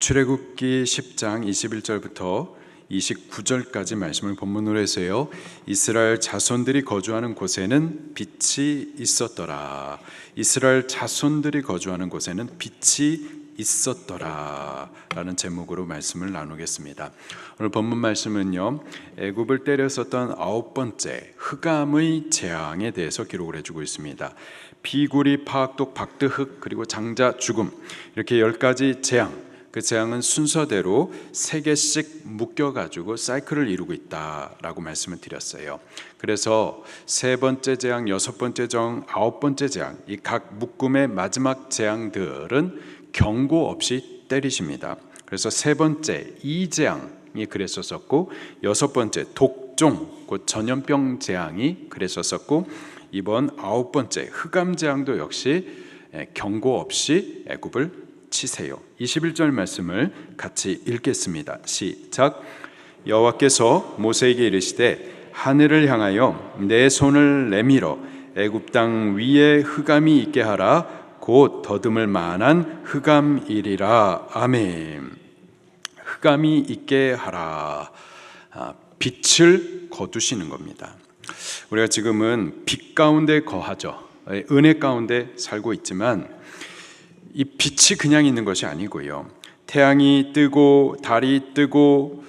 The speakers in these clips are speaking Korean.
출애굽기 10장 21절부터 29절까지 말씀을 본문으로 해서요. 이스라엘 자손들이 거주하는 곳에는 빛이 있었더라. 이스라엘 자손들이 거주하는 곳에는 빛이 있었더라 라는 제목으로 말씀을 나누겠습니다. 오늘 본문 말씀은요, 애굽을 때렸었던 9번째 흑암의 재앙에 대해서 기록을 해주고 있습니다. 비구리, 파악독, 박드흑, 그리고 장자, 죽음, 이렇게 10가지 재앙, 그 재앙은 순서대로 3개씩 묶여가지고 사이클을 이루고 있다라고 말씀을 드렸어요. 그래서 3번째 재앙, 6번째 재앙, 9번째 재앙, 이 각 묶음의 마지막 재앙들은 경고 없이 때리십니다. 그래서 3번째 이재앙이 그랬었고, 6번째 독종, 곧 전염병 재앙이 그랬었고, 이번 9번째 흑암 재앙도 역시 경고 없이 애굽을 치세요. 21절 말씀을 같이 읽겠습니다. 시작. 여호와께서 모세에게 이르시되 하늘을 향하여 내 손을 내밀어 애굽 땅 위에 흑암이 있게 하라. 곧 더듬을 만한 흑암이리라. 아멘. 흑암이 있게 하라. 빛을 거두시는 겁니다. 우리가 지금은 빛 가운데 거하죠. 은혜 가운데 살고 있지만 이 빛이 그냥 있는 것이 아니고요, 태양이 뜨고 달이 뜨고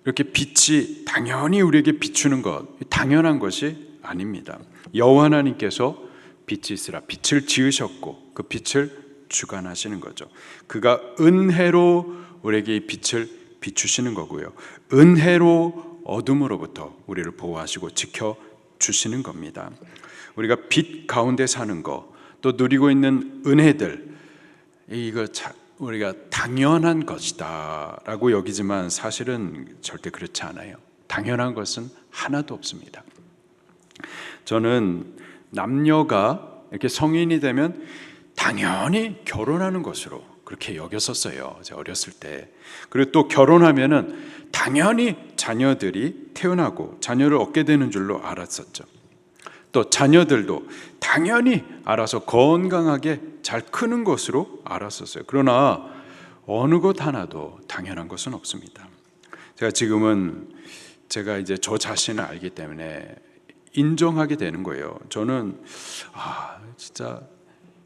이렇게 빛이 당연히 우리에게 비추는 것, 당연한 것이 아닙니다. 여호와 하나님께서 빛이 있으라 빛을 지으셨고 그 빛을 주관하시는 거죠. 그가 은혜로 우리에게 이 빛을 비추시는 거고요, 은혜로 어둠으로부터 우리를 보호하시고 지켜주시는 겁니다. 우리가 빛 가운데 사는 것, 또 누리고 있는 은혜들, 이거 우리가 당연한 것이다 라고 여기지만 사실은 절대 그렇지 않아요. 당연한 것은 하나도 없습니다. 저는 남녀가 이렇게 성인이 되면 당연히 결혼하는 것으로 그렇게 여겼었어요, 제가 어렸을 때. 그리고 또 결혼하면은 당연히 자녀들이 태어나고 자녀를 얻게 되는 줄로 알았었죠. 또 자녀들도 당연히 알아서 건강하게 잘 크는 것으로 알았었어요. 그러나 어느 것 하나도 당연한 것은 없습니다. 제가 이제 저 자신을 알기 때문에 인정하게 되는 거예요. 저는 진짜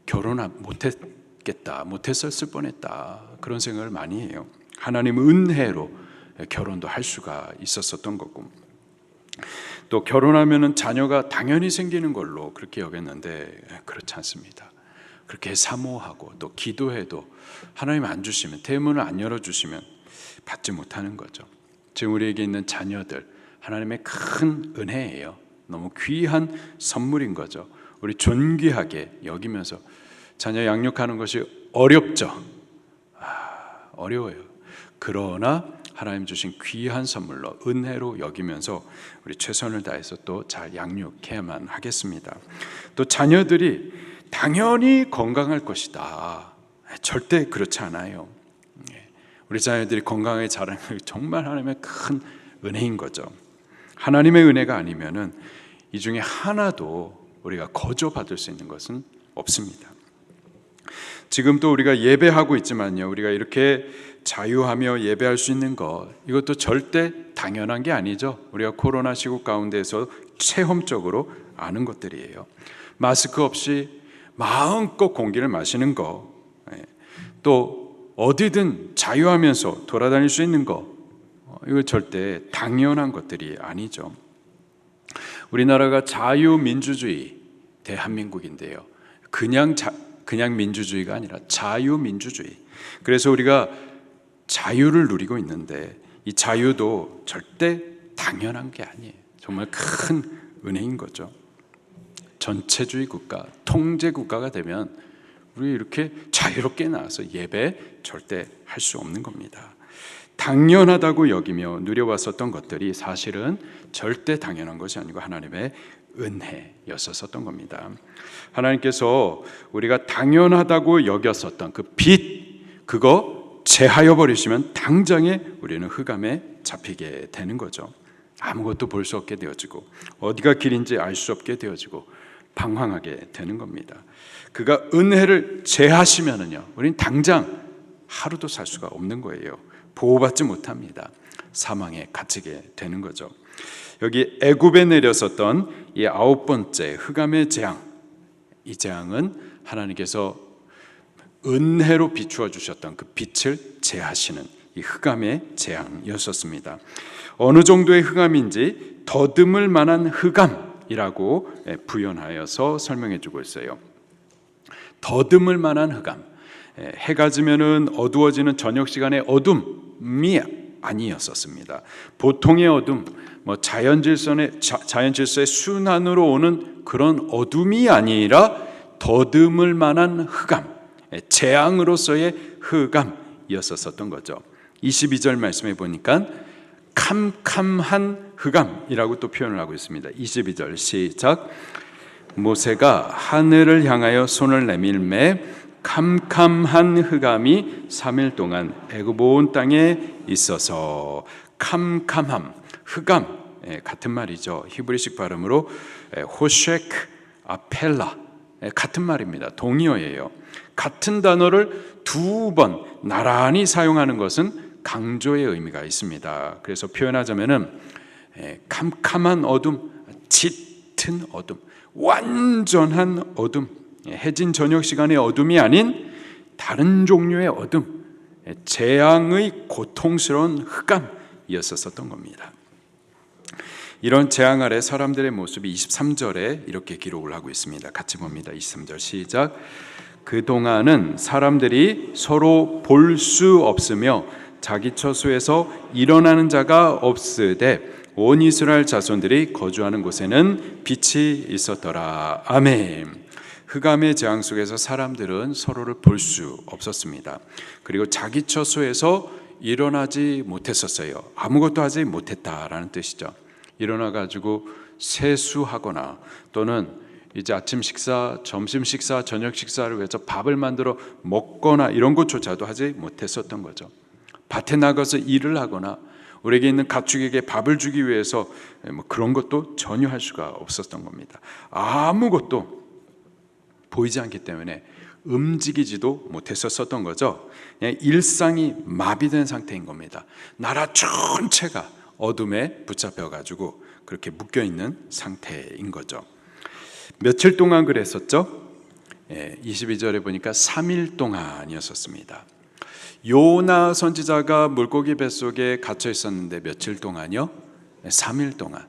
결혼 못했겠다, 못했었을 뻔했다, 그런 생각을 많이 해요. 하나님의 은혜로 결혼도 할 수가 있었던 거고, 또 결혼하면은 자녀가 당연히 생기는 걸로 그렇게 여겼는데 그렇지 않습니다. 그렇게 사모하고 또 기도해도 하나님 안 주시면, 대문을 안 열어주시면 받지 못하는 거죠. 지금 우리에게 있는 자녀들, 하나님의 큰 은혜예요. 너무 귀한 선물인 거죠. 우리 존귀하게 여기면서 자녀 양육하는 것이 어렵죠. 어려워요. 그러나 하나님 주신 귀한 선물로 은혜로 여기면서 우리 최선을 다해서 또 잘 양육해야만 하겠습니다. 또 자녀들이 당연히 건강할 것이다, 절대 그렇지 않아요. 우리 자녀들이 건강하게 자라는 게 정말 하나님의 큰 은혜인 거죠. 하나님의 은혜가 아니면은 이 중에 하나도 우리가 거저 받을 수 있는 것은 없습니다. 지금 또 우리가 예배하고 있지만요, 우리가 이렇게 자유하며 예배할 수 있는 것, 이것도 절대 당연한 게 아니죠. 우리가 코로나 시국 가운데서 체험적으로 아는 것들이에요. 마스크 없이 마음껏 공기를 마시는 것, 또 어디든 자유하면서 돌아다닐 수 있는 것, 이거 절대 당연한 것들이 아니죠. 우리나라가 자유민주주의 대한민국인데요, 그냥 민주주의가 아니라 자유민주주의. 그래서 우리가 자유를 누리고 있는데 이 자유도 절대 당연한 게 아니에요. 정말 큰 은혜인 거죠. 전체주의 국가, 통제 국가가 되면 우리 이렇게 자유롭게 나와서 예배 절대 할 수 없는 겁니다. 당연하다고 여기며 누려왔었던 것들이 사실은 절대 당연한 것이 아니고 하나님의 은혜였었던 겁니다. 하나님께서 우리가 당연하다고 여겼었던 그 빛, 그거 제하여 버리시면 당장에 우리는 흑암에 잡히게 되는 거죠. 아무것도 볼 수 없게 되어지고 어디가 길인지 알 수 없게 되어지고 방황하게 되는 겁니다. 그가 은혜를 제하시면은요, 우리는 당장 하루도 살 수가 없는 거예요. 보호받지 못합니다. 사망에 갇히게 되는 거죠. 여기 애굽에 내렸었던 이 9번째 흑암의 재앙, 이 재앙은 하나님께서 은혜로 비추어 주셨던 그 빛을 제하시는 이 흑암의 재앙이었었습니다. 어느 정도의 흑암인지 더듬을 만한 흑암이라고 부연하여서 설명해 주고 있어요. 더듬을 만한 흑암. 해가 지면은 어두워지는 저녁 시간의 어둠이 아니었었습니다. 보통의 어둠, 자연 질서의 순환으로 오는 그런 어둠이 아니라 더듬을 만한 흑암, 재앙으로서의 흑암이었었던 거죠. 22절 말씀해 보니까 캄캄한 흑암이라고 또 표현을 하고 있습니다. 22절 시작. 모세가 하늘을 향하여 손을 내밀매 캄캄한 흑암이 3일 동안 애굽 온 땅에 있어서. 캄캄함, 흑암, 같은 말이죠. 히브리식 발음으로 호쉐크 아펠라, 같은 말입니다. 동의어예요. 같은 단어를 두 번 나란히 사용하는 것은 강조의 의미가 있습니다. 그래서 표현하자면은 캄캄한 어둠, 짙은 어둠, 완전한 어둠, 해진 저녁 시간의 어둠이 아닌 다른 종류의 어둠, 재앙의 고통스러운 흑암이었었던 겁니다. 이런 재앙 아래 사람들의 모습이 23절에 이렇게 기록을 하고 있습니다. 같이 봅니다. 23절 시작. 그동안은 사람들이 서로 볼 수 없으며 자기 처소에서 일어나는 자가 없으되 온 이스라엘 자손들이 거주하는 곳에는 빛이 있었더라. 아멘. 흑암의 재앙 속에서 사람들은 서로를 볼 수 없었습니다. 그리고 자기 처소에서 일어나지 못했었어요. 아무것도 하지 못했다라는 뜻이죠. 일어나 가지고 세수하거나 또는 이제 아침 식사, 점심 식사, 저녁 식사를 위해서 밥을 만들어 먹거나 이런 것조차도 하지 못했었던 거죠. 밭에 나가서 일을 하거나 우리에게 있는 가축에게 밥을 주기 위해서 그런 것도 전혀 할 수가 없었던 겁니다. 아무것도 보이지 않기 때문에 움직이지도 못했었던 거죠. 그냥 일상이 마비된 상태인 겁니다. 나라 전체가 어둠에 붙잡혀가지고 그렇게 묶여있는 상태인 거죠. 며칠 동안 그랬었죠? 22절에 보니까 3일 동안이었었습니다. 요나 선지자가 물고기 뱃속에 갇혀 있었는데 며칠 동안요? 3일 동안.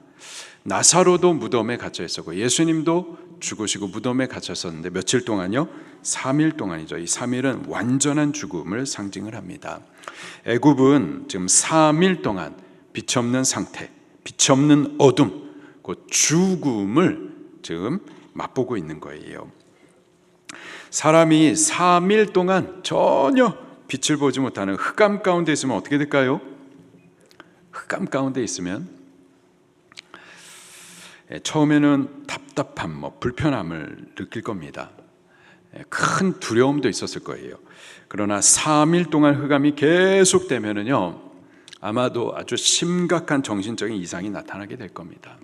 나사로도 무덤에 갇혀 있었고 예수님도 죽으시고 무덤에 갇혔었는데 며칠 동안요? 3일 동안이죠. 이 3일은 완전한 죽음을 상징을 합니다. 애굽은 지금 3일 동안 빛 없는 상태, 빛 없는 어둠, 그 죽음을 지금 맛보고 있는 거예요. 사람이 3일 동안 전혀 빛을 보지 못하는 흑암 가운데 있으면 어떻게 될까요? 흑암 가운데 있으면 처음에는 답답함, 불편함을 느낄 겁니다. 큰 두려움도 있었을 거예요. 그러나 3일 동안 흑암이 계속되면은요, 아마도 아주 심각한 정신적인 이상이 나타나게 될 겁니다.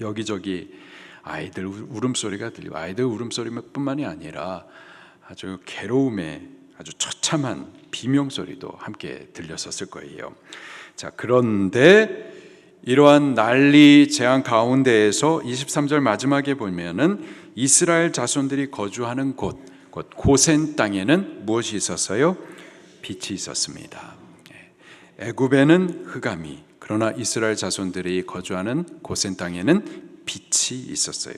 여기저기 아이들 울음소리가 들리고 아이들 울음소리뿐만이 아니라 아주 괴로움의 아주 처참한 비명소리도 함께 들렸었을 거예요. 자, 그런데 이러한 난리 재앙 가운데에서 23절 마지막에 보면은 이스라엘 자손들이 거주하는 곳, 곧 고센 땅에는 무엇이 있었어요? 빛이 있었습니다. 애굽에는 흑암이, 그러나 이스라엘 자손들이 거주하는 고센 땅에는 빛이 있었어요.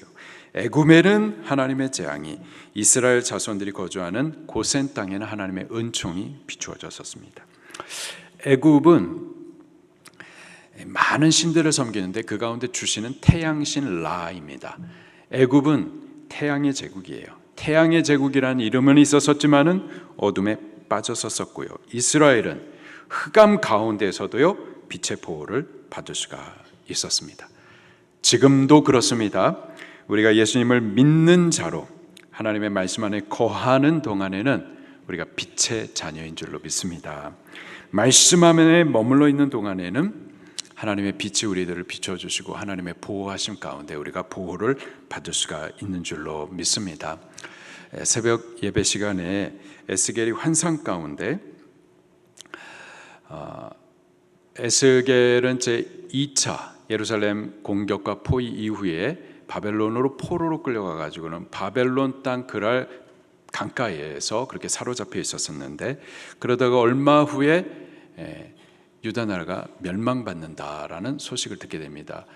애굽에는 하나님의 재앙이, 이스라엘 자손들이 거주하는 고센 땅에는 하나님의 은총이 비추어졌었습니다. 애굽은 많은 신들을 섬기는데 그 가운데 주신은 태양신 라입니다. 애굽은 태양의 제국이에요. 태양의 제국이라는 이름은 있었지만은 어둠에 빠졌었고요. 이스라엘은 흑암 가운데에서도요 빛의 보호를 받을 수가 있었습니다. 지금도 그렇습니다. 우리가 예수님을 믿는 자로 하나님의 말씀 안에 거하는 동안에는 우리가 빛의 자녀인 줄로 믿습니다. 말씀 안에 머물러 있는 동안에는 하나님의 빛이 우리들을 비춰주시고 하나님의 보호하심 가운데 우리가 보호를 받을 수가 있는 줄로 믿습니다. 새벽 예배 시간에 에스겔이 환상 가운데 에스겔은 제2차 예루살렘 공격과 포위 이후에 바벨론으로 포로로 끌려가 가지고는 바벨론 땅 그랄 강가에서 그렇게 사로잡혀 있었었는데, 그러다가 얼마 후에 유다 나라가 멸망받는다라는 소식을 듣게 됩니다.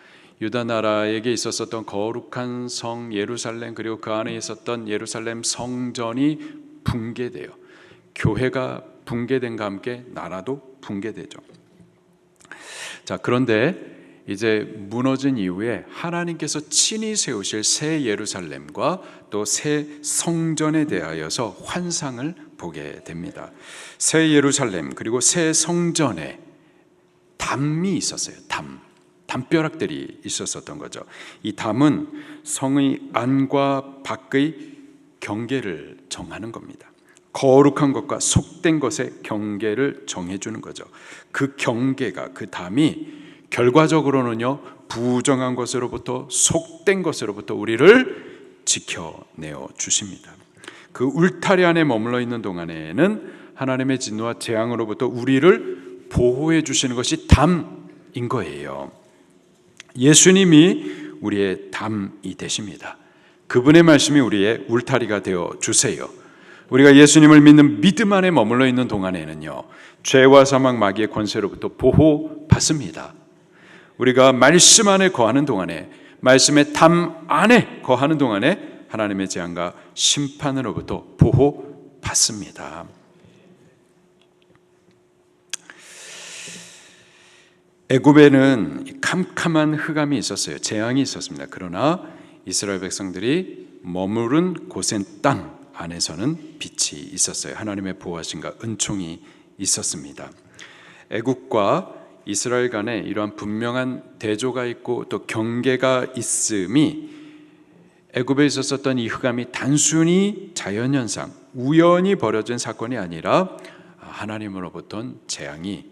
유다 나라에게 있었던 거룩한 성 예루살렘, 그리고 그 안에 있었던 예루살렘 성전이 붕괴돼요. 교회가 붕괴된과 함께 나라도 붕괴되죠. 자, 그런데 이제 무너진 이후에 하나님께서 친히 세우실 새 예루살렘과 또 새 성전에 대하여서 환상을 보게 됩니다. 새 예루살렘 그리고 새 성전에 담이 있었어요. 담벼락들이 있었던 거죠. 이 담은 성의 안과 밖의 경계를 정하는 겁니다. 거룩한 것과 속된 것의 경계를 정해주는 거죠. 그 경계가, 그 담이 결과적으로는요, 부정한 것으로부터 속된 것으로부터 우리를 지켜내어 주십니다. 그 울타리 안에 머물러 있는 동안에는 하나님의 진노와 재앙으로부터 우리를 보호해 주시는 것이 담인 거예요. 예수님이 우리의 담이 되십니다. 그분의 말씀이 우리의 울타리가 되어 주세요. 우리가 예수님을 믿는 믿음 안에 머물러 있는 동안에는요, 죄와 사망 마귀의 권세로부터 보호받습니다. 우리가 말씀 안에 거하는 동안에, 말씀의 담 안에 거하는 동안에 하나님의 재앙과 심판으로부터 보호받습니다. 애굽에는 캄캄한 흑암이 있었어요. 재앙이 있었습니다. 그러나 이스라엘 백성들이 머무른 고센 땅 안에서는 빛이 있었어요. 하나님의 보호하심과 은총이 있었습니다. 애굽과 이스라엘 간에 이러한 분명한 대조가 있고 또 경계가 있음이, 애굽에 있었던 이 흑암이 단순히 자연현상, 우연히 벌어진 사건이 아니라 하나님으로부터 재앙이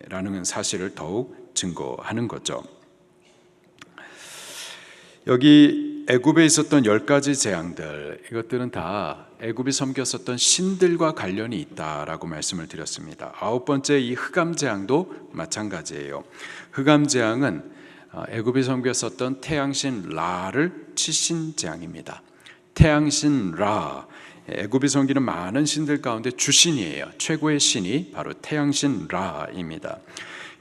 라는 사실을 더욱 증거하는 거죠. 여기 애굽에 있었던 10가지 재앙들, 이것들은 다 애굽이 섬겼었던 신들과 관련이 있다라고 말씀을 드렸습니다. 9번째 이 흑암 재앙도 마찬가지예요. 흑암 재앙은 애굽이 섬겼었던 태양신 라를 치신 재앙입니다. 태양신 라, 애굽이 섬기는 많은 신들 가운데 주신이에요. 최고의 신이 바로 태양신 라입니다.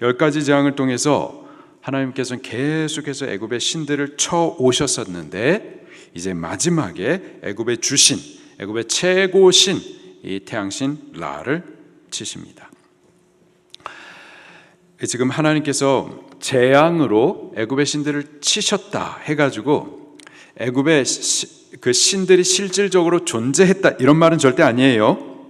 10가지 재앙을 통해서 하나님께서는 계속해서 애굽의 신들을 쳐 오셨었는데, 이제 마지막에 애굽의 주신, 애굽의 최고신 이 태양신 라를 치십니다. 지금 하나님께서 재앙으로 애굽의 신들을 치셨다 해가지고 애굽의 그 신들이 실질적으로 존재했다, 이런 말은 절대 아니에요.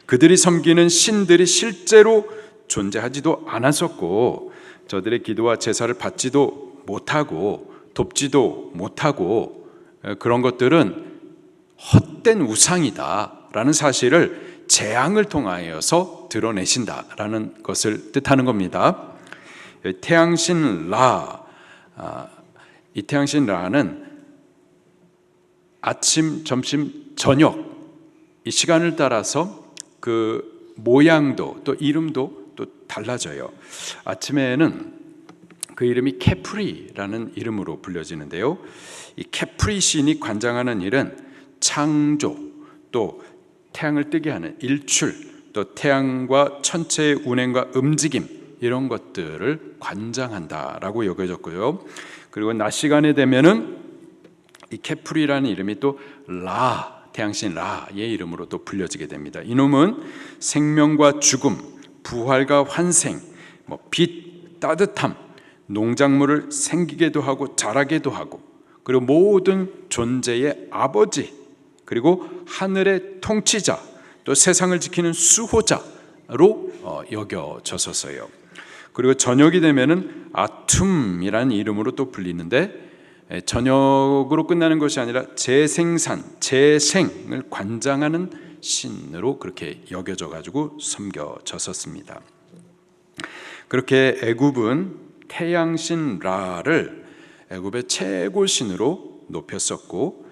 그들이 섬기는 신들이 실제로 존재하지도 않았었고, 저들의 기도와 제사를 받지도 못하고 돕지도 못하고, 그런 것들은 헛된 우상이다라는 사실을 재앙을 통하여서 드러내신다라는 것을 뜻하는 겁니다. 태양신 라, 이 태양신 라는 아침, 점심, 저녁 이 시간을 따라서 그 모양도 또 이름도 또 달라져요. 아침에는 그 이름이 케프리라는 이름으로 불려지는데요, 이 케프리 신이 관장하는 일은 창조, 또 태양을 뜨게 하는 일출, 또 태양과 천체의 운행과 움직임, 이런 것들을 관장한다라고 여겨졌고요. 그리고 낮 시간에 되면은 이 케프리라는 이름이 또 라, 태양신 라의 이름으로 또 불려지게 됩니다. 이놈은 생명과 죽음, 부활과 환생, 빛, 따뜻함, 농작물을 생기게도 하고 자라게도 하고, 그리고 모든 존재의 아버지, 그리고 하늘의 통치자, 또 세상을 지키는 수호자로 여겨졌었어요. 그리고 저녁이 되면은 아툼이라는 이름으로 또 불리는데, 저녁으로 끝나는 것이 아니라 재생산, 재생을 관장하는 신으로 그렇게 여겨져 가지고 섬겨졌었습니다. 그렇게 애굽은 태양신 라를 애굽의 최고 신으로 높였었고,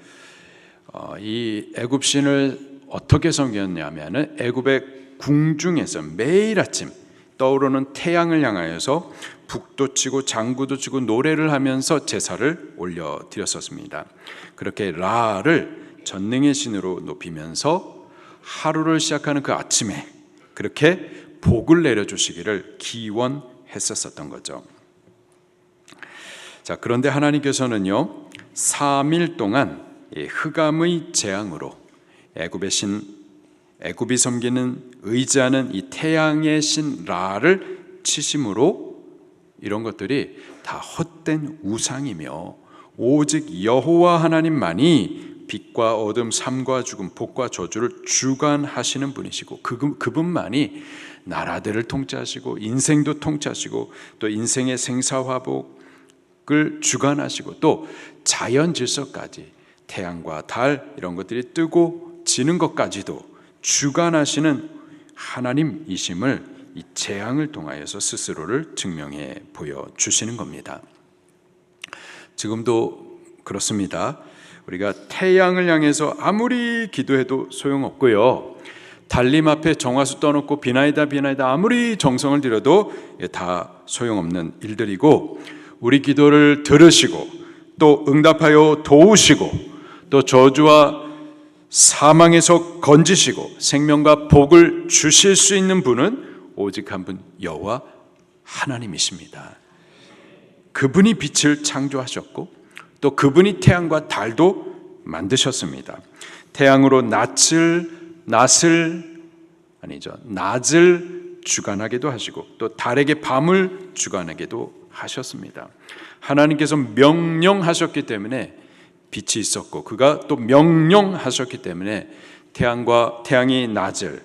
이 애굽신을 어떻게 섬겼냐면은 애굽의 궁중에서 매일 아침 떠오르는 태양을 향하여서 북도 치고 장구도 치고 노래를 하면서 제사를 올려드렸었습니다. 그렇게 라를 전능의 신으로 높이면서 하루를 시작하는 그 아침에 그렇게 복을 내려주시기를 기원했었던 거죠. 자, 그런데 하나님께서는요 3일 동안 흑암의 재앙으로 애굽이 섬기는 의지하는 이 태양의 신 라를 치심으로 이런 것들이 다 헛된 우상이며 오직 여호와 하나님만이 빛과 어둠, 삶과 죽음, 복과 저주를 주관하시는 분이시고 그분만이 나라들을 통치하시고 인생도 통치하시고 또 인생의 생사화복을 주관하시고 또 자연 질서까지 태양과 달 이런 것들이 뜨고 지는 것까지도 주관하시는 하나님이심을 이 재앙을 통하여서 스스로를 증명해 보여주시는 겁니다. 지금도 그렇습니다. 우리가 태양을 향해서 아무리 기도해도 소용없고요, 달림 앞에 정화수 떠놓고 비나이다 아무리 정성을 들여도 다 소용없는 일들이고, 우리 기도를 들으시고 또 응답하여 도우시고 또 저주와 사망에서 건지시고 생명과 복을 주실 수 있는 분은 오직 한 분, 여호와 하나님이십니다. 그분이 빛을 창조하셨고 또 그분이 태양과 달도 만드셨습니다. 태양으로 낮을 주관하게도 하시고 또 달에게 밤을 주관하게도 하셨습니다. 하나님께서 명령하셨기 때문에 빛이 있었고, 그가 또 명령하셨기 때문에 태양이 낮을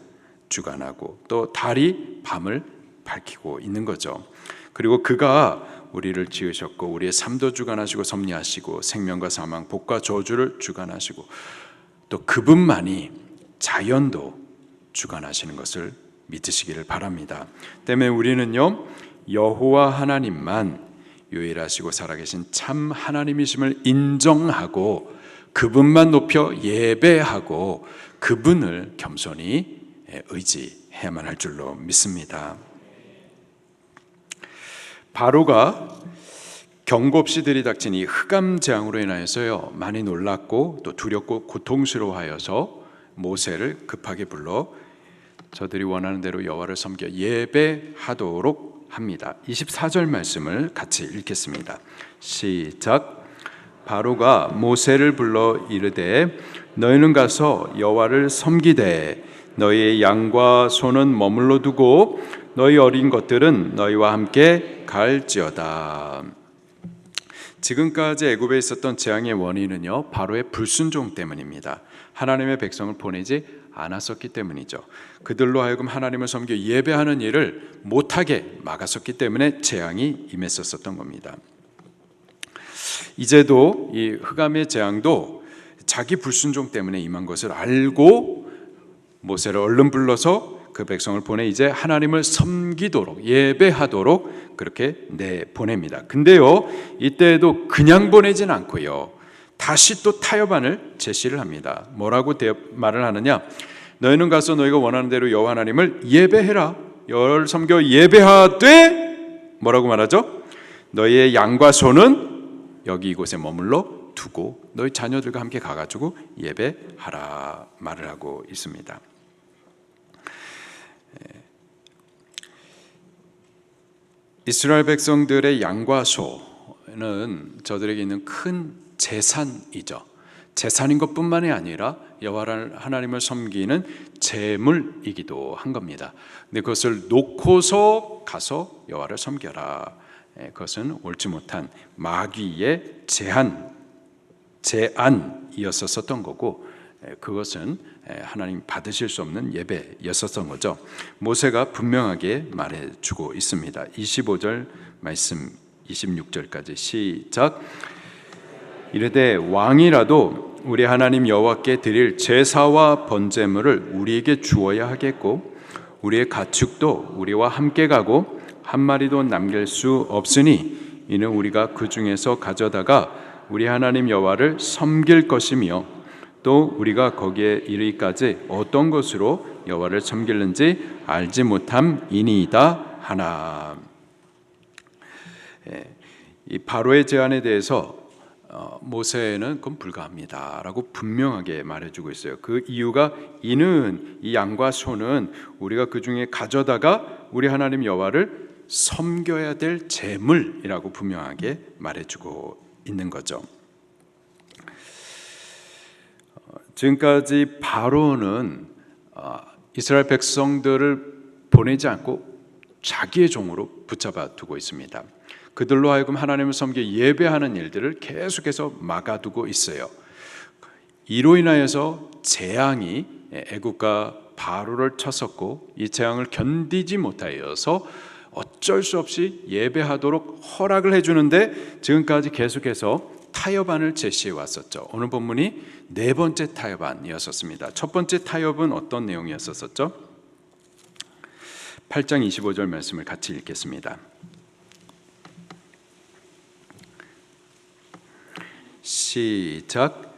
주관하고 또 달이 밤을 밝히고 있는 거죠. 그리고 그가 우리를 지으셨고 우리의 삶도 주관하시고 섭리하시고 생명과 사망, 복과 저주를 주관하시고 또 그분만이 자연도 주관하시는 것을 믿으시기를 바랍니다. 때문에 우리는요 여호와 하나님만 유일하시고 살아계신 참 하나님이심을 인정하고 그분만 높여 예배하고 그분을 겸손히 의지해야만 할 줄로 믿습니다. 바로가 경고 없이 들이닥친 이 흑암 재앙으로 인하여서요 많이 놀랐고 또 두렵고 고통스러워하여서 모세를 급하게 불러 저들이 원하는 대로 여호와를 섬겨 예배하도록 합니다. 24절 말씀을 같이 읽겠습니다. 시작. 바로가 모세를 불러 이르되 너희는 가서 여호와를 섬기되 너희의 양과 소는 머물러 두고 너희 어린 것들은 너희와 함께 갈지어다. 지금까지 애굽에 있었던 재앙의 원인은요 바로의 불순종 때문입니다. 하나님의 백성을 보내지 않았었기 때문이죠. 그들로 하여금 하나님을 섬겨 예배하는 일을 못하게 막았었기 때문에 재앙이 임했었던 겁니다. 이제도 이 흑암의 재앙도 자기 불순종 때문에 임한 것을 알고 모세를 얼른 불러서 그 백성을 보내 이제 하나님을 섬기도록 예배하도록 그렇게 내보냅니다. 근데요 이때에도 그냥 보내진 않고요 다시 또 타협안을 제시를 합니다. 뭐라고 말을 하느냐? 너희는 가서 너희가 원하는 대로 여호와 하나님을 예배해라. 여호와를 섬겨 예배하되 뭐라고 말하죠? 너희의 양과 소는 여기 이곳에 머물러 두고 너희 자녀들과 함께 가가지고 예배하라 말을 하고 있습니다. 이스라엘 백성들의 양과 소는 저들에게 있는 큰 재산이죠. 재산인 것뿐만이 아니라 여호와 하나님을 섬기는 재물이기도 한 겁니다. 근데 그것을 놓고서 가서 여호와를 섬겨라. 그것은 옳지 못한 마귀의 제안이었었던 거고 그것은 하나님 받으실 수 없는 예배였었던 거죠. 모세가 분명하게 말해주고 있습니다. 25절 말씀 26절까지 시작. 이르되 왕이라도 우리 하나님 여호와께 드릴 제사와 번제물을 우리에게 주어야 하겠고 우리의 가축도 우리와 함께 가고 한 마리도 남길 수 없으니 이는 우리가 그 중에서 가져다가 우리 하나님 여호와를 섬길 것이며 또 우리가 거기에 이르기까지 어떤 것으로 여호와를 섬길는지 알지 못함이니이다 하나. 이 바로의 제안에 대해서 모세는 그건 불가합니다라고 분명하게 말해주고 있어요. 그 이유가 이는 이 양과 소는 우리가 그 중에 가져다가 우리 하나님 여호와를 섬겨야 될 제물이라고 분명하게 말해주고 있는 거죠. 지금까지 바로는 이스라엘 백성들을 보내지 않고 자기의 종으로 붙잡아 두고 있습니다. 그들로 하여금 하나님을 섬겨 예배하는 일들을 계속해서 막아두고 있어요. 이로 인하여서 재앙이 애국과 바로를 쳤었고 이 재앙을 견디지 못하여서 어쩔 수 없이 예배하도록 허락을 해주는데 지금까지 계속해서 타협안을 제시해 왔었죠. 오늘 본문이 네 번째 타협안이었습니다. 첫 번째 타협은 어떤 내용이었었죠? 8장 25절 말씀을 같이 읽겠습니다. 시작.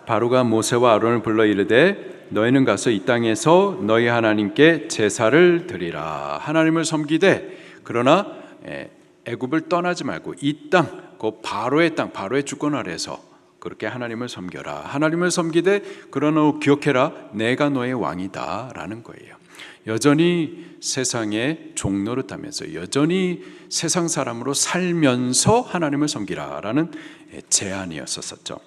바로가 모세와 아론을 불러 이르되 너희는 가서 이 땅에서 너희 하나님께 제사를 드리라. 하나님을 섬기되 그러나 애굽을 떠나지 말고 이 땅, 그 바로의 땅, 바로의 주권 아래에서 그렇게 하나님을 섬겨라. 하나님을 섬기되 그러나 기억해라, 내가 너의 왕이다 라는 거예요. 여전히 세상의 종노릇하면서 여전히 세상 사람으로 살면서 하나님을 섬기라라는 제안이었었죠.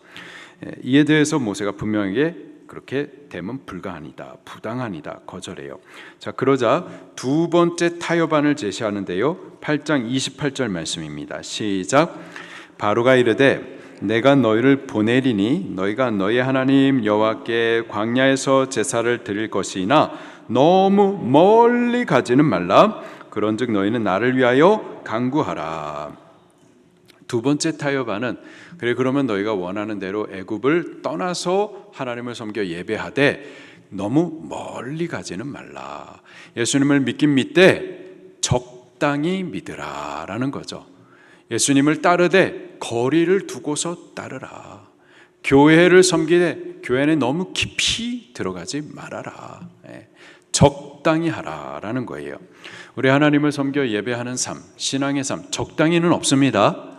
이에 대해서 모세가 분명하게 그렇게 되면 불가하니다, 부당하니다 거절해요. 자, 그러자 두 번째 타협안을 제시하는데요. 8장 28절 말씀입니다. 시작. 바로가 이르되 내가 너희를 보내리니 너희가 너희 하나님 여호와께 광야에서 제사를 드릴 것이나 너무 멀리 가지는 말라. 그런즉 너희는 나를 위하여 간구하라. 두 번째 타협안은 그래 그러면 너희가 원하는 대로 애굽을 떠나서 하나님을 섬겨 예배하되 너무 멀리 가지는 말라. 예수님을 믿긴 믿되 적당히 믿으라라는 거죠. 예수님을 따르되 거리를 두고서 따르라. 교회를 섬기되 교회 에 너무 깊이 들어가지 말아라. 적당히 하라라는 거예요. 우리 하나님을 섬겨 예배하는 삶, 신앙의 삶, 적당히는 없습니다.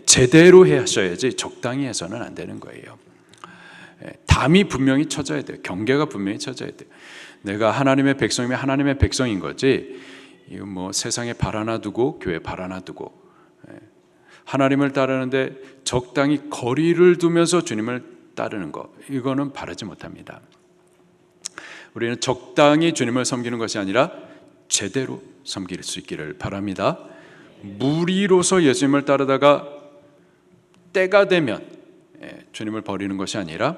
제대로 하셔야지 적당히 해서는 안 되는 거예요. 담이 분명히 쳐져야 돼요. 경계가 분명히 쳐져야 돼요. 내가 하나님의 백성이면 하나님의 백성인 거지. 이거 뭐 세상에 발 하나 두고 교회 발 하나 두고 하나님을 따르는데 적당히 거리를 두면서 주님을 따르는 거, 이거는 바라지 못합니다. 우리는 적당히 주님을 섬기는 것이 아니라 제대로 섬길 수 있기를 바랍니다. 무리로서 예수님을 따르다가 때가 되면 주님을 버리는 것이 아니라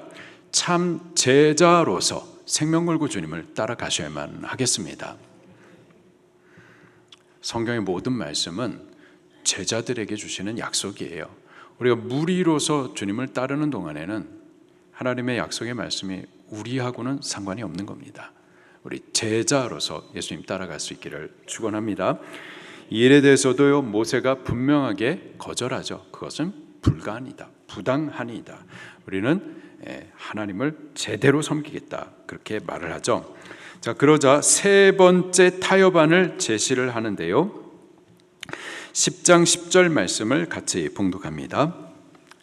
참 제자로서 생명 걸고 주님을 따라가셔야만 하겠습니다. 성경의 모든 말씀은 제자들에게 주시는 약속이에요. 우리가 무리로서 주님을 따르는 동안에는 하나님의 약속의 말씀이 우리하고는 상관이 없는 겁니다. 우리 제자로서 예수님 따라갈 수 있기를 축원합니다. 이 일에 대해서도요, 모세가 분명하게 거절하죠. 그것은 불가하니다, 부당하니다. 우리는 하나님을 제대로 섬기겠다, 그렇게 말을 하죠. 자, 그러자 세 번째 타협안을 제시를 하는데요, 10장 10절 말씀을 같이 봉독합니다.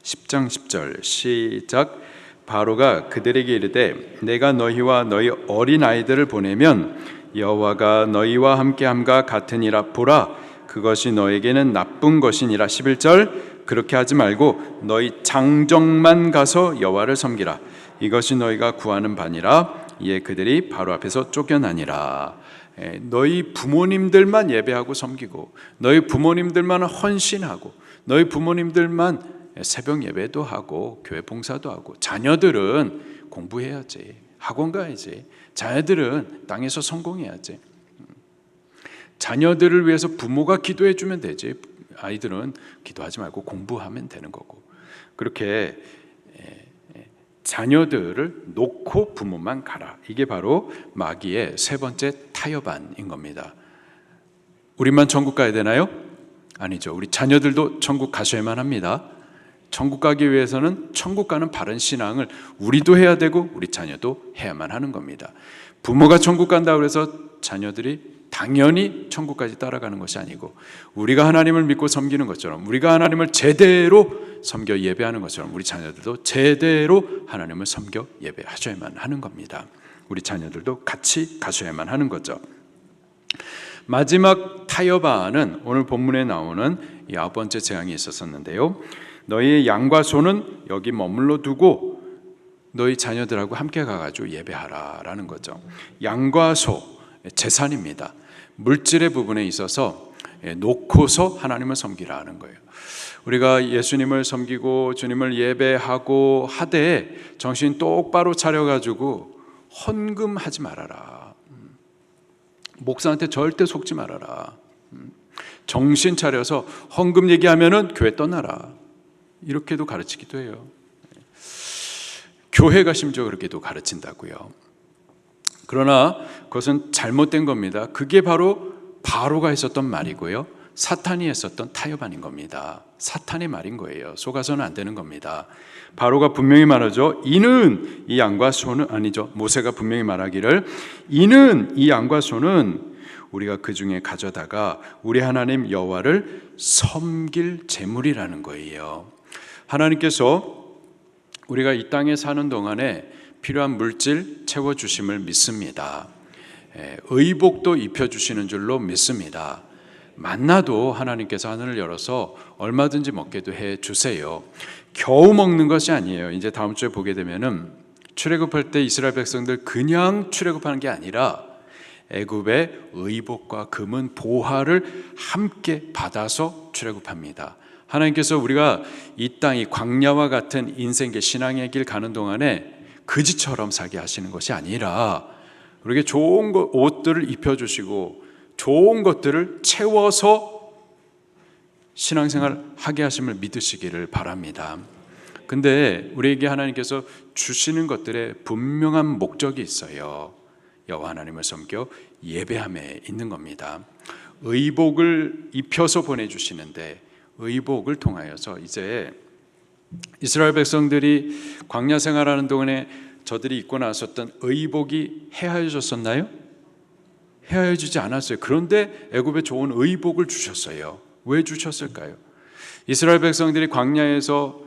10장 10절 시작. 바로가 그들에게 이르되 내가 너희와 너희 어린 아이들을 보내면 여호와가 너희와 함께함과 같으니라. 보라, 그것이 너에게는 나쁜 것이니라. 11절 그렇게 하지 말고 너희 장정만 가서 여호와를 섬기라. 이것이 너희가 구하는 바니라. 이에 그들이 바로 앞에서 쫓겨나니라. 너희 부모님들만 예배하고 섬기고 너희 부모님들만 헌신하고 너희 부모님들만 새벽 예배도 하고 교회 봉사도 하고 자녀들은 공부해야지, 학원 가야지, 자녀들은 땅에서 성공해야지, 자녀들을 위해서 부모가 기도해 주면 되지, 아이들은 기도하지 말고 공부하면 되는 거고, 그렇게 자녀들을 놓고 부모만 가라. 이게 바로 마귀의 세 번째 타협안인 겁니다. 우리만 천국 가야 되나요? 아니죠. 우리 자녀들도 천국 가셔야만 합니다. 천국 가기 위해서는 천국 가는 바른 신앙을 우리도 해야 되고 우리 자녀도 해야만 하는 겁니다. 부모가 천국 간다고 해서 자녀들이 당연히 천국까지 따라가는 것이 아니고, 우리가 하나님을 믿고 섬기는 것처럼, 우리가 하나님을 제대로 섬겨 예배하는 것처럼 우리 자녀들도 제대로 하나님을 섬겨 예배하셔야만 하는 겁니다. 우리 자녀들도 같이 가셔야만 하는 거죠. 마지막 타협안은 오늘 본문에 나오는 이 9번째 재앙이 있었었는데요. 너희의 양과 소는 여기 머물러 두고 너희 자녀들하고 함께 가가지고 예배하라라는 거죠. 양과 소, 재산입니다. 물질의 부분에 있어서 놓고서 하나님을 섬기라는 거예요. 우리가 예수님을 섬기고 주님을 예배하고 하되 정신 똑바로 차려가지고 헌금하지 말아라. 목사한테 절대 속지 말아라. 정신 차려서 헌금 얘기하면은 교회 떠나라. 이렇게도 가르치기도 해요. 교회가 심지어 그렇게도 가르친다고요. 그러나 그것은 잘못된 겁니다. 그게 바로 바로가 했었던 말이고요, 사탄이 했었던 타협안인 겁니다. 사탄의 말인 거예요. 속아서는 안 되는 겁니다. 바로가 분명히 말하죠. 이는 이 양과 소는, 아니죠, 모세가 분명히 말하기를 이는 이 양과 소는 우리가 그 중에 가져다가 우리 하나님 여호와를 섬길 제물이라는 거예요. 하나님께서 우리가 이 땅에 사는 동안에 필요한 물질 채워주심을 믿습니다. 의복도 입혀주시는 줄로 믿습니다. 만나도 하나님께서 하늘을 열어서 얼마든지 먹게도 해주세요. 겨우 먹는 것이 아니에요. 이제 다음 주에 보게 되면은 출애굽할 때 이스라엘 백성들 그냥 출애굽하는 게 아니라 애굽의 의복과 금은 보화를 함께 받아서 출애굽합니다. 하나님께서 우리가 이 땅이 광야와 같은 인생의 신앙의 길 가는 동안에 거지처럼 살게 하시는 것이 아니라 우리에게 좋은 옷들을 입혀주시고 좋은 것들을 채워서 신앙생활 하게 하심을 믿으시기를 바랍니다. 근데 우리에게 하나님께서 주시는 것들에 분명한 목적이 있어요. 여호와 하나님을 섬겨 예배함에 있는 겁니다. 의복을 입혀서 보내주시는데 의복을 통하여서 이제 이스라엘 백성들이 광야 생활하는 동안에 저들이 입고 나섰던 의복이 헤아려졌었나요? 헤아려지지 않았어요. 그런데 애굽에 좋은 의복을 주셨어요. 왜 주셨을까요? 이스라엘 백성들이 광야에서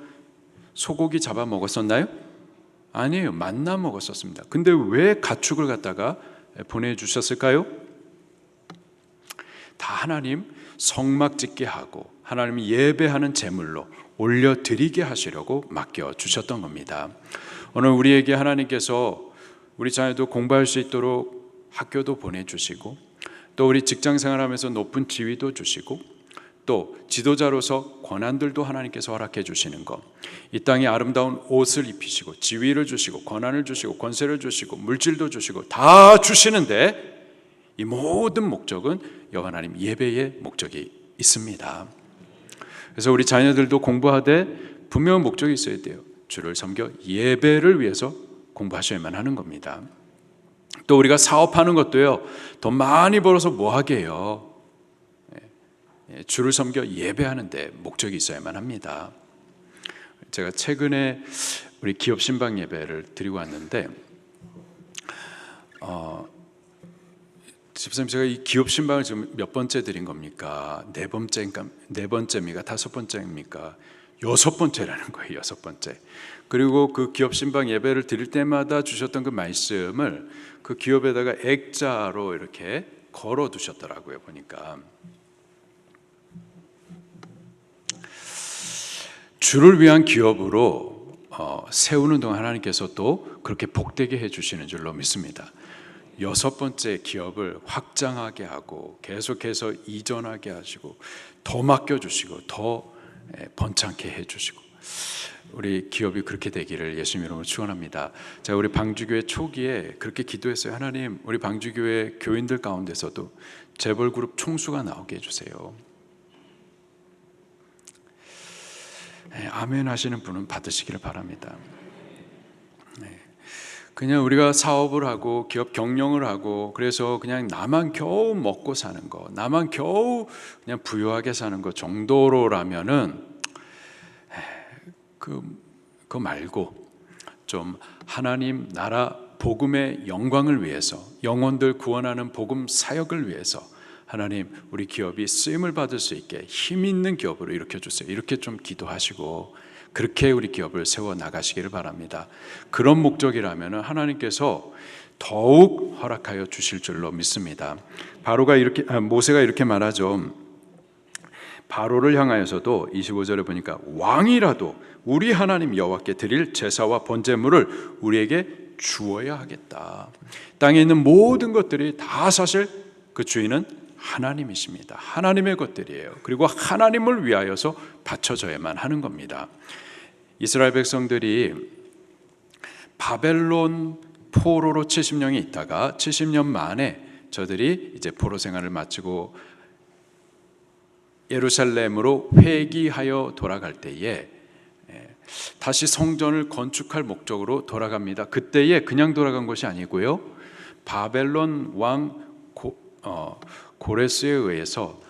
소고기 잡아 먹었었나요? 아니에요. 만나 먹었었습니다. 근데 왜 가축을 갖다가 보내주셨을까요? 다 하나님 성막 짓게 하고 하나님 예배하는 제물로 올려드리게 하시려고 맡겨주셨던 겁니다. 오늘 우리에게 하나님께서 우리 자녀도 공부할 수 있도록 학교도 보내주시고 또 우리 직장생활하면서 높은 지위도 주시고 또 지도자로서 권한들도 하나님께서 허락해 주시는 것, 이 땅에 아름다운 옷을 입히시고 지위를 주시고 권한을 주시고 권세를 주시고 물질도 주시고 다 주시는데 이 모든 목적은 여호와 하나님 예배의 목적이 있습니다. 그래서 우리 자녀들도 공부하되 분명한 목적이 있어야 돼요. 주를 섬겨 예배를 위해서 공부하셔야만 하는 겁니다. 또 우리가 사업하는 것도요, 돈 많이 벌어서 뭐 하게 해요? 주를 섬겨 예배하는데 목적이 있어야만 합니다. 제가 최근에 우리 기업 신방 예배를 드리고 왔는데 집사님, 제가 이 기업 신방을 지금 몇 번째 드린 겁니까? 네 번째입니까? 다섯 번째입니까? 여섯 번째라는 거예요. 여섯 번째. 그리고 그 기업 신방 예배를 드릴 때마다 주셨던 그 말씀을 그 기업에다가 액자로 이렇게 걸어 두셨더라고요. 보니까 주를 위한 기업으로 세우는 동안 하나님께서 또 그렇게 복되게 해주시는 줄로 믿습니다. 여섯 번째 기업을 확장하게 하고 계속해서 이전하게 하시고 더 맡겨주시고 더 번창케 해주시고 우리 기업이 그렇게 되기를 예수님 이름으로 축원합니다. 제가 우리 방주교회 초기에 그렇게 기도했어요. 하나님, 우리 방주교회 교인들 가운데서도 재벌그룹 총수가 나오게 해주세요. 아멘 하시는 분은 받으시기를 바랍니다. 그냥 우리가 사업을 하고 기업 경영을 하고 그래서 그냥 나만 겨우 먹고 사는 거, 나만 겨우 그냥 부유하게 사는 거 정도로라면은 그거 말고 좀 하나님 나라 복음의 영광을 위해서, 영혼들 구원하는 복음 사역을 위해서 하나님 우리 기업이 쓰임을 받을 수 있게 힘 있는 기업으로 일으켜 주세요. 이렇게 좀 기도하시고 그렇게 우리 기업을 세워 나가시기를 바랍니다. 그런 목적이라면 하나님께서 더욱 허락하여 주실 줄로 믿습니다. 모세가 이렇게 말하죠. 바로를 향하여서도 25절에 보니까 왕이라도 우리 하나님 여호와께 드릴 제사와 번제물을 우리에게 주어야 하겠다. 땅에 있는 모든 것들이 다 사실 그 주인은 하나님이십니다. 하나님의 것들이에요. 그리고 하나님을 위하여서 바쳐져야만 하는 겁니다. 이스라엘 백성들이 바벨론 포로로 70년이 있다가 70년 만에 저들이 이제 포로 생활을 마치고 예루살렘으로 회귀하여 돌아갈 때에 다시 성전을 건축할 목적으로 돌아갑니다. 그때에 그냥 돌아간 것이 아니고요. 바벨론 왕 고레스에 의해서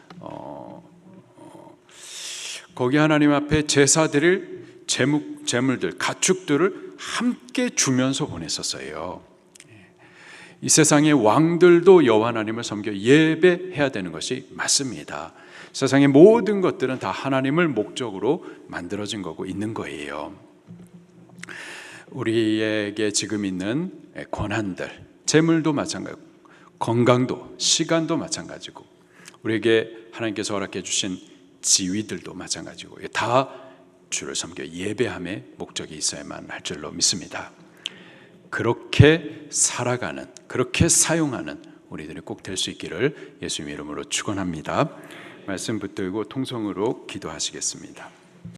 거기 하나님 앞에 제사 드릴 제물들, 가축들을 함께 주면서 보냈었어요. 이 세상의 왕들도 여호와 하나님을 섬겨 예배해야 되는 것이 맞습니다. 세상의 모든 것들은 다 하나님을 목적으로 만들어진 거고 있는 거예요. 우리에게 지금 있는 권한들, 재물도 마찬가지고 건강도, 시간도 마찬가지고 우리에게 하나님께서 허락해 주신 지위들도 마찬가지고 다 주를 섬겨 예배함의 목적이 있어야만 할 줄로 믿습니다. 그렇게 살아가는, 그렇게 사용하는 우리들이 꼭 될 수 있기를 예수님 이름으로 축원합니다. 말씀 붙들고 통성으로 기도하시겠습니다.